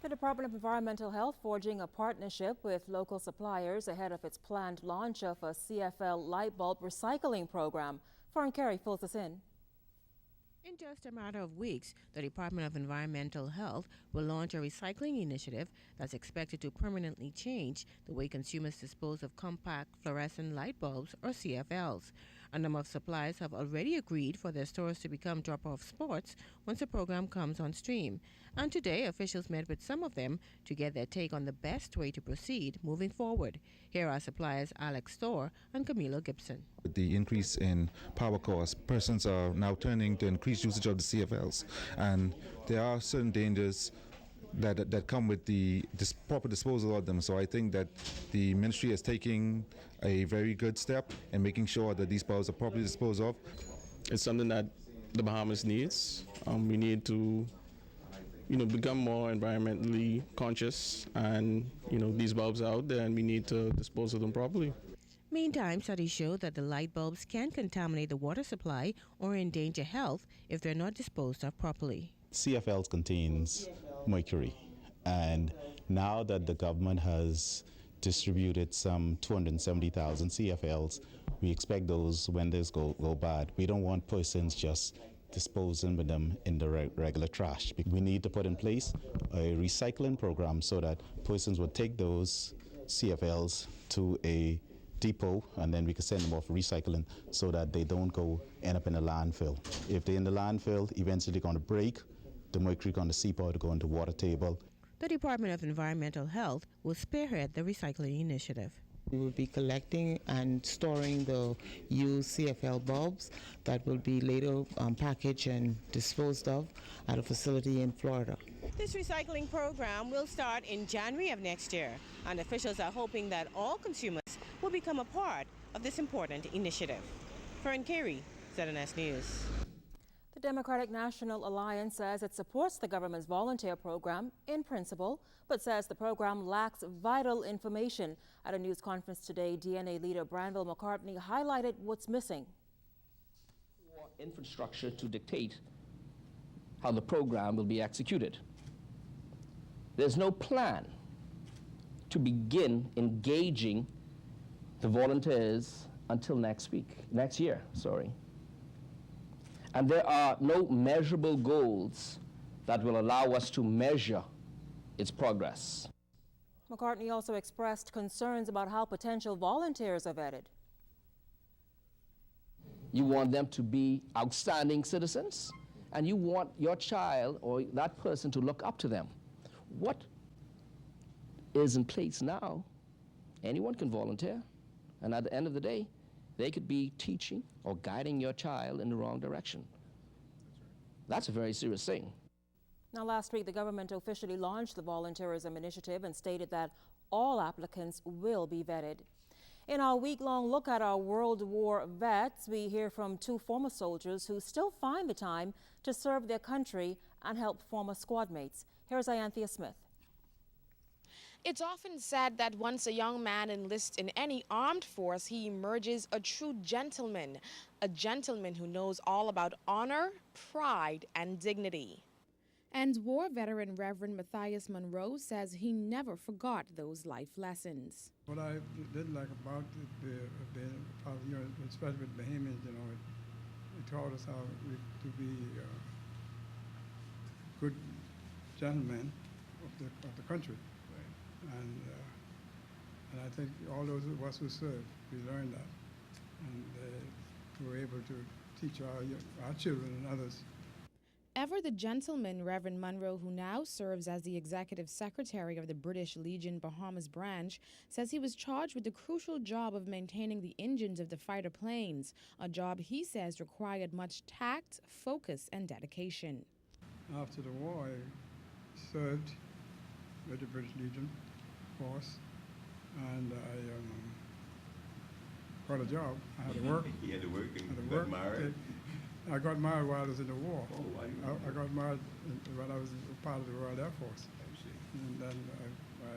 The Department of Environmental Health forging a partnership with local suppliers ahead of its planned launch of a CFL light bulb recycling program. Fern Carey fills us in. In just a matter of weeks, the Department of Environmental Health will launch a recycling initiative that's expected to permanently change the way consumers dispose of compact fluorescent light bulbs, or CFLs. A number of suppliers have already agreed for their stores to become drop-off spots once the program comes on stream. And today, officials met with some of them to get their take on the best way to proceed moving forward. Here are suppliers Alex Storr and Camilo Gibson. With the increase in power costs, persons are now turning to increased usage of the CFLs, and there are certain dangers that come with the proper disposal of them. So I think that the ministry is taking a very good step in making sure that these bulbs are properly disposed of. It's something that the Bahamas needs. We need to become more environmentally conscious, and these bulbs are out there and we need to dispose of them properly. Meantime, studies show that the light bulbs can contaminate the water supply or endanger health if they're not disposed of properly. CFLs contains mercury, and now that the government has distributed some 270,000 CFLs, we expect those, when those go bad, we don't want persons just disposing with them in the regular trash. We need to put in place a recycling program so that persons would take those CFLs to a depot, and then we can send them off for recycling so that they don't end up in a landfill. If they're in the landfill, eventually they're going to break, the mercury going to seep out to go into water table. The Department of Environmental Health will spearhead the recycling initiative. We will be collecting and storing the used CFL bulbs that will be later packaged and disposed of at a facility in Florida. This recycling program will start in January of next year, and officials are hoping that all consumers will become a part of this important initiative. Fern Carey, ZNS News. The Democratic National Alliance says it supports the government's volunteer program in principle, but says the program lacks vital information. At a news conference today, D.N.A. leader Branville McCartney highlighted what's missing. Infrastructure to dictate how the program will be executed. There's no plan to begin engaging the volunteers until next year. And there are no measurable goals that will allow us to measure its progress. McCartney also expressed concerns about how potential volunteers are vetted. You want them to be outstanding citizens, and you want your child or that person to look up to them. What is in place now, anyone can volunteer, and at the end of the day, they could be teaching or guiding your child in the wrong direction. That's a very serious thing. Now, last week, the government officially launched the volunteerism initiative and stated that all applicants will be vetted. In our week-long look at our World War vets, we hear from two former soldiers who still find the time to serve their country and help former squad mates. Here's Anthea Smith. It's often said that once a young man enlists in any armed force, he emerges a true gentleman who knows all about honor, pride, and dignity. And war veteran Reverend Matthias Monroe says he never forgot those life lessons. What I did like about especially with Bahamians, it taught us how to be good gentlemen of the country. And I think all those of us who served, we learned that, and we were able to teach our children and others. Ever the gentleman, Reverend Monroe, who now serves as the executive secretary of the British Legion Bahamas branch, says he was charged with the crucial job of maintaining the engines of the fighter planes, a job he says required much tact, focus, and dedication. After the war, I served with the British Legion force, and I got a job. I had to work. You had to work and got married? I got married while I was in the war. Oh, why you I got married when I was part of the Royal Air Force. I see. And then my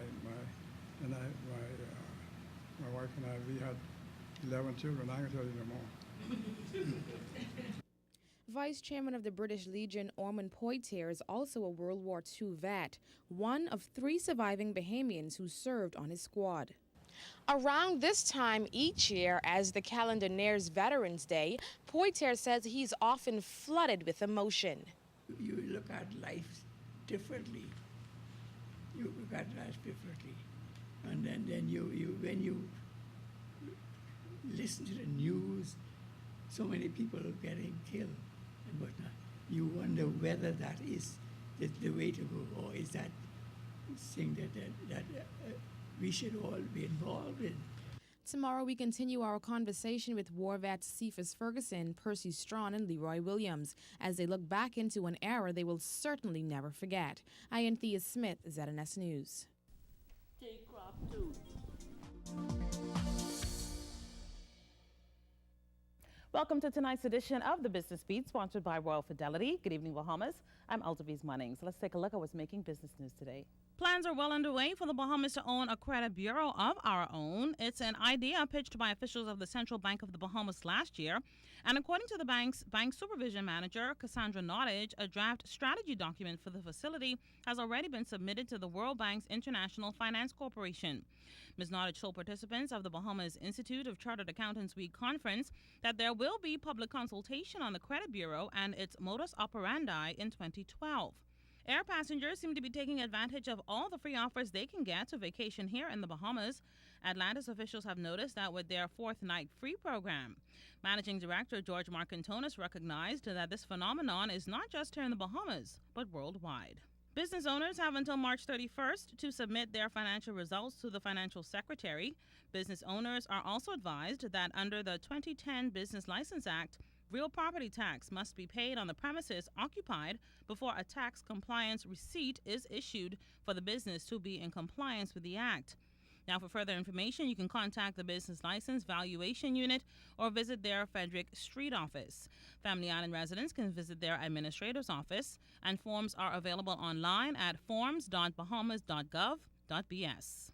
wife and I, we had 11 children. I can tell you no more. Vice Chairman of the British Legion, Ormond Poitier, is also a World War II vet, one of 3 surviving Bahamians who served on his squad. Around this time each year, as the calendar nears Veterans Day, Poitier says he's often flooded with emotion. You look at life differently. You look at life differently. And then when you listen to the news, so many people are getting killed and whatnot, you wonder whether that is the way to go, or is that thing that we should all be involved in. Tomorrow we continue our conversation with war vets Cephas Ferguson, Percy Strawn, and Leroy Williams as they look back into an era they will certainly never forget. I am Thea Smith, ZNS News. Welcome to tonight's edition of the Business Beat, sponsored by Royal Fidelity. Good evening, Bahamas. I'm Altovise Munnings. Let's take a look at what's making business news today. Plans are well underway for the Bahamas to own a credit bureau of our own. It's an idea pitched by officials of the Central Bank of the Bahamas last year. And according to the bank's bank supervision manager, Cassandra Nottage, a draft strategy document for the facility has already been submitted to the World Bank's International Finance Corporation. Ms. Nottage told participants of the Bahamas Institute of Chartered Accountants Week conference that there will be public consultation on the credit bureau and its modus operandi in 2012. Air passengers seem to be taking advantage of all the free offers they can get to vacation here in the Bahamas. Atlantis officials have noticed that with their 4th night free program. Managing Director George Marcantonis recognized that this phenomenon is not just here in the Bahamas, but worldwide. Business owners have until March 31st to submit their financial results to the Financial Secretary. Business owners are also advised that under the 2010 Business License Act, real property tax must be paid on the premises occupied before a tax compliance receipt is issued for the business to be in compliance with the Act. Now, for further information, you can contact the Business License Valuation Unit or visit their Frederick Street office. Family Island residents can visit their administrator's office, and forms are available online at forms.bahamas.gov.bs.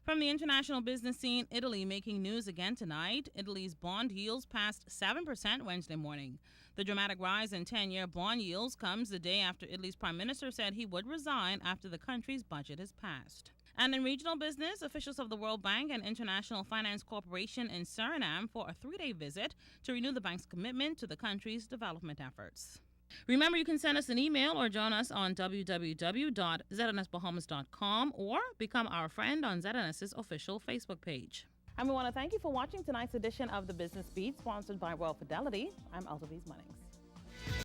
From the international business scene, Italy making news again tonight. Italy's bond yields passed 7% Wednesday morning. The dramatic rise in 10-year bond yields comes the day after Italy's prime minister said he would resign after the country's budget is passed. And in regional business, officials of the World Bank and International Finance Corporation in Suriname for a 3-day visit to renew the bank's commitment to the country's development efforts. Remember, you can send us an email or join us on www.znsbahamas.com or become our friend on ZNS's official Facebook page. And we want to thank you for watching tonight's edition of the Business Beat, sponsored by Royal Fidelity. I'm Altovise Munnings.